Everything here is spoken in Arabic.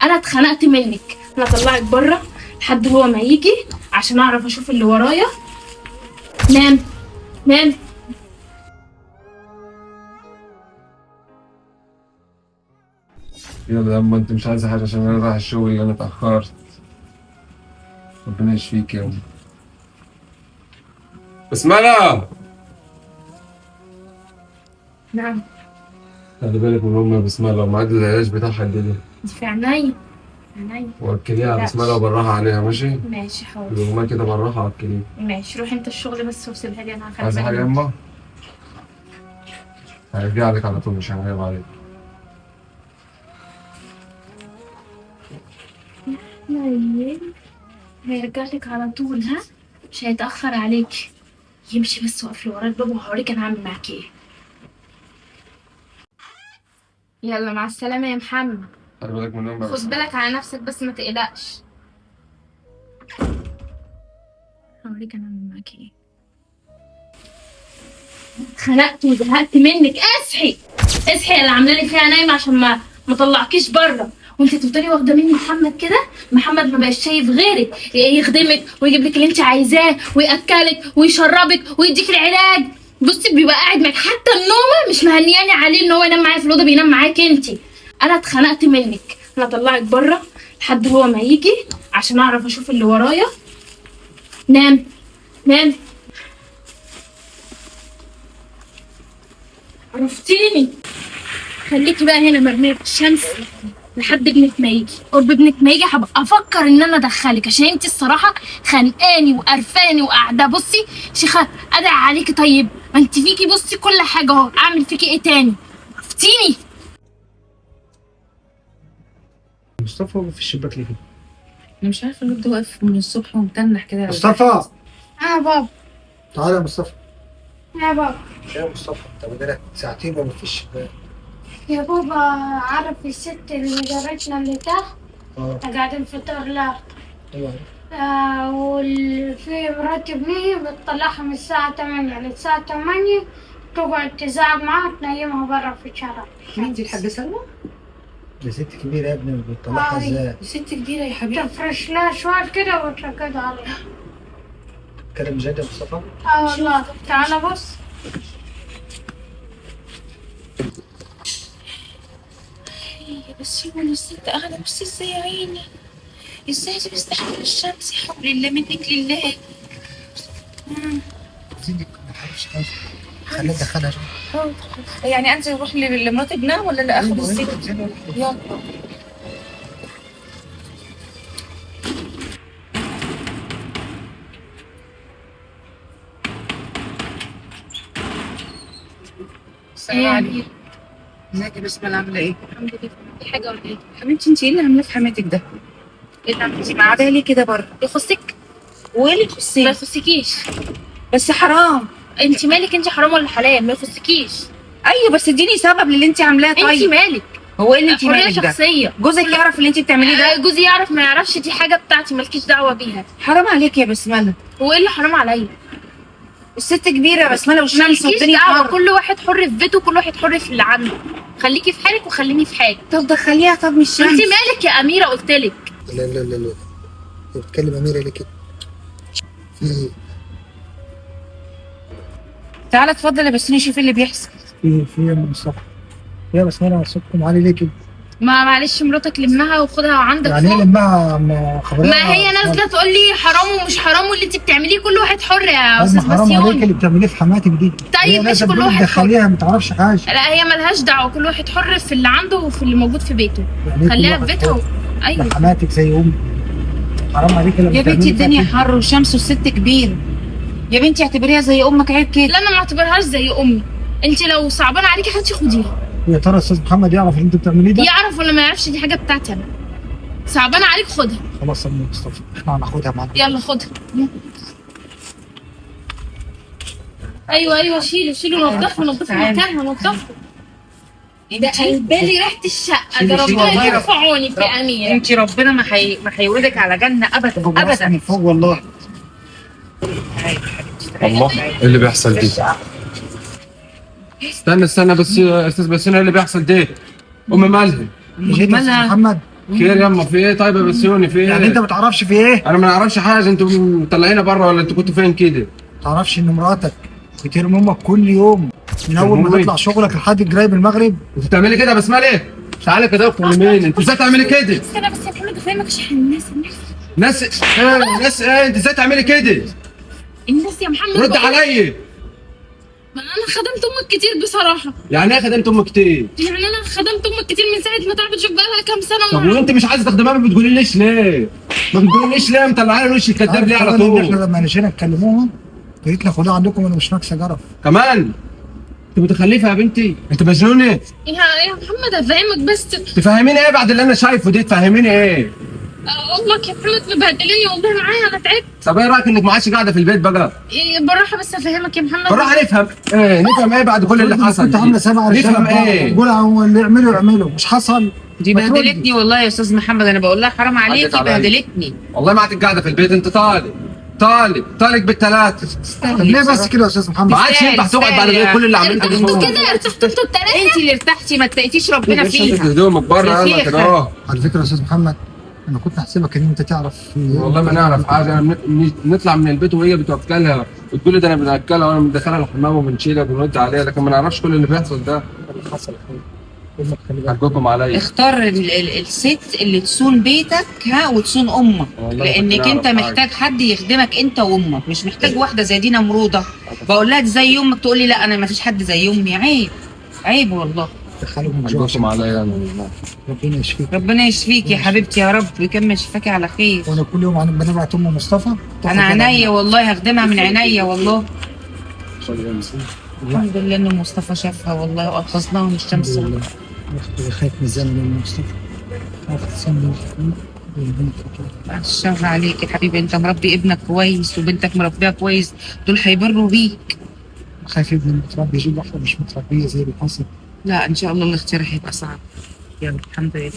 انا اتخنقت منك. انا اطلعك بره لحد هو ما يجي عشان اعرف اشوف اللي ورايا. نام نام. يلا يا اما انت مش عايزه حاجه عشان انا رايح الشغل اللي انا اتاخرت. ربنا يشفيك يا ام. بسملة. نعم. خلي بالك من امي يا بسملة وميعاد العلاج بتاعها الدنيا. دي في عينيا عينيا. وكليها يا بسملة وبراها عليها ماشي؟ ماشي حاضر. اليومين كده براها وكليها. ماشي روح انت الشغل بس وسيبها لي انا هخلي عايزة بالي حاجة يا منك. اما؟ هرجع لك على طول مش هغيب عليك. طيب هيرجع لك على طول ها؟ مش هيتأخر عليك. يمشي بس وقف لي ورا الباب وهوريك انا هعمل معاك ايه. يلا مع السلامة يا محمد. خلي بالك من امي يا خد بسملة. بالك على نفسك بس ما تقلقش. هوريك انا هعمل معاك ايه. اتخنقت وزهقت منك. اصحي اصحي يا اللي عامله لي فيها نايمه عشان ما طلعكيش بره. وانت تفضلي واخده مني محمد كده. محمد ما بقاش شايف غيرك يخدمك ويجيب لك اللي انت عايزاه وياكلك ويشربك ويديك العلاج. بصي بيبقى قاعد معاك حتى النومه مش مهنياني عليه ان هو ينام معايا في الاوضه بينام معاك انت. انا اتخنقت منك. انا اطلعك بره لحد هو ما يجي عشان اعرف اشوف اللي ورايا. نام نام. عرفتيني. خليكي بقى هنا مرمية في الشمس لحد ابنك ما يجي. قرب ابنك ما يجي هبقى افكر ان انا ادخلك عشان انت الصراحه خانقاني وقرفاني وقاعده. بصي شيخه ادعي عليكي. طيب ما انت فيكي بصي كل حاجه اهو. اعمل فيكي ايه تاني؟ عرفتيني. مصطفى واقف في الشباك ليه كده؟ انا مش عارفه الواد ده واقف من الصبح ومتنح كده. مصطفى يا بابا. تعالى يا مصطفى. يا بابا. يا مصطفى انت بقالك ساعتين واقف في الشباك. يا بابا عارف الست اللي جارتنا اللي تحت قاعدين في طرلا. ايوه. وفي مرات ابني بتطلعها من الساعة 8 للساعة 8 تقعد تزعق معاها تنيمها برا في الشارع. مين دي الحاجه سلمى؟ دي ست كبيرة يا ابني بتطلعها ازاي؟ دي ست كبيره يا حبيبي. تفرش لها شوال كده وتركض عليها. كلام جد يا مصطفى؟ والله تعالى بص. بس هو الست قاعده بس ازاي يا عيني؟ ازاي دي بتستحمل الشمس؟ يا حول الله منك لله. زينك ما تعرفش حاجة. خليها تدخلها شوية. يعني انزل اروح لمرات ابنها ولا لا اخد الست؟ يلا. السلام عليكم. ازيك يا بسمة عامله ايه؟ الحمد لله. في حاجه ولا ايه؟ حبيبتي انت ايه اللي عاملاه في حماتك ده؟ ايه اللي عملتيه؟ انت قاعده ليه كده بره؟ يخصك؟ وايه اللي ما يخصني؟ يخصكيش. بس حرام. انت مالك؟ انت حرام ولا حلال؟ ما يخصكيش. ايوه بس اديني سبب للي انت عاملاه. انت طيب مالك؟ هو ايه اللي انت حريه مالك ده؟ شخصيه. جوزك يعرف اللي انت بتعمليه ده؟ جوزي يعرف ما يعرفش دي حاجه بتاعتي مالكيش دعوه بيها. حرام عليك يا بسمله. هو ايه اللي حرام عليا؟ الست كبيره يا بسمله والشمس مالكيش والدنيا دعوه. حر. كل واحد حر في بيته وكل واحد حر في اللي عنده. خليكي في حالك وخليني في حالي. طب دخليها طب من الشمس. انت مالك يا اميره؟ قلتلك. لا لا لا لا. هي بتكلم أميرة ليه كده؟ في ايه؟ تعالى اتفضل يا بسوني شوف اللي بيحصل. في يا مصطفى؟ يا بسملة صوتكم عالي ليه كده؟ ما معلش مراتك لمها وخدها عندك يعني ايه فوق. لما خبرها؟ ما هي نازله تقول لي حرام ومش حرام واللي انت بتعمليه كل واحد حر يا استاذ حرام عليك بسيون. اللي بتعمليه في حماتك دي. طيب ماشي كل واحد حر. تخليها ما تعرفش حاجة. لا هي ملهاش دعوه. كل واحد حر في اللي عنده وفي اللي موجود في بيته. يعني كل خليها في واحد بيتها حر. ايوه. حماتك زي امي. حرام عليك لما يا بنتي تعملي الدنيا كده. حر وشمس والست كبيره. يا بنتي اعتبريها زي امك عيب كده. لا انا ما اعتبرهاش زي امي. انت لو صعبان عليكي حتى خديها. يا ترى استاذ محمد يعرف اللي انت بتعمليه ده؟ يعرف ولا ما يعرفش دي حاجه بتاعتي انا. صعبان عليك خدها. خلاص يا مصطفى احنا هناخدها معانا. يلا خدها. ايوه شيلوا نضفوا مكانها نضفوا. ده قلبالي ريحه الشقه. ده ربنا يرفع عونك يا اميره. انت ربنا ما هيوردك على جنه ابدا ابدا. من فوق والله. الله ايه اللي بيحصل دي؟ استنى بس يا استاذ بسيونة ايه اللي بيحصل ده؟ ام مالها؟ جيت يا استاذ محمد. خير يما في ايه؟ طيب يا بسيوني في ايه؟ يعني انت ما تعرفش في ايه؟ انا ما نعرفش حاجه، انتوا مطلعينا بره ولا انتوا كنتوا فين كده؟ ما تعرفش ان مراتك بترمي امك كل يوم من اول ما ترمي؟ تطلع شغلك لحد قريب المغرب؟ انت بتعملي كده يا بسمله؟ تعالى كده ادخل مين؟ انت ازاي تعملي كده؟ استنى بس يا محمد افهمك عشان الناس ناس ايه؟ ناس ايه؟ انت ازاي تعملي كده؟ الناس يا محمد رد بقول- عليا. ما انا خدمت امك كتير بصراحه. يعني ايه خدمت امك كتير؟ يعني انا خدمت امك كتير من ساعه ما تعبت، شوف بقالها كام سنه طب وانت مش عايزه تخدمها ما بتقوليليش ليه؟ ما بتقوليليش ليه؟ مطلعين الوش الكداب ليه على عارف كمان ان طول؟ احنا لما نجينا نكلموهم يا ريت ناخدوها عندكم وانا مش ناقصه جرف. كمان انت متخلفه يا بنتي؟ انت مجنونه؟ يا محمد افهمك بس. تفهميني ايه بعد اللي انا شايفه دي؟ تفهميني ايه؟ والله يا محمد مبهدليني والله معايا، انا تعبت. طب ايه رايك انك ما عادش قاعده في البيت بقى؟ بالراحه بس افهمك يا محمد. بالراحه نفهم ايه؟ نفهم ايه بعد كل اللي حصل؟ كنت عامله سبع نفهم ايه؟ قول اللي يعملوا يعملوا مش حصل. دي ما تردي. بهدلتني والله يا استاذ محمد، انا بقول لها حرام عليكي عدت عليا. بهدلتني. والله ما عادت قاعده في البيت، انت طالق بالثلاث. طب ليه بس كده يا استاذ محمد؟ ما عادش ينفع تقعد بعد كل اللي عملته ده. ارتحتوا كده، ارتحتوا انتوا التلاته. انت اللي ارتحتي، ما تلاقيتيش ربنا انت فيها. هدومك بره يا يلا شيخة. كده اهو. على فكره يا استاذ محمد انا كنت احسبك ان انت تعرف. والله ما نعرف حاجه، انا نطلع من البيت وهي بتوكلها وتقول لي ده انا بناكلها وانا مدخلها الحمام وبنشيلها وبنرد عليها، لكن ما نعرفش كل اللي بيحصل ده. اللي حصل امك خلي بالك. حقكم عليا. اختار الست اللي تصون بيتك وتصون امك، والله لانك كنت انت نعرف محتاج حد يخدمك انت وامك، مش محتاج واحده زي دي نمروده. بقول لها دي زي امك تقول لي لا انا ما فيش حد زي امي. عيب عيب والله. دخلهم الجوع حقكم عليا انا. ربنا يشفيك. ربنا يشفيك يا حبيبتي يا رب ويكمل شفاكي على خير. وانا كل يوم بنبعت ام مصطفى انا عينيا والله هخدمها من عينيا والله. الحمد لله ان مصطفى شافها والله وانقذناها من الشمس. الحمد لله. خايف من الزمن من مصطفى. خايف تصلي بعد الشر عليك يا حبيبي، انت مربي ابنك كويس وبنتك مربيها كويس، دول هيبروا بيك. خايف ابني متربي يجيب واحده مش متربيه زي اللي حصل. لا ان شاء الله الاختيار هيبقى صعب. يلا الحمد لله.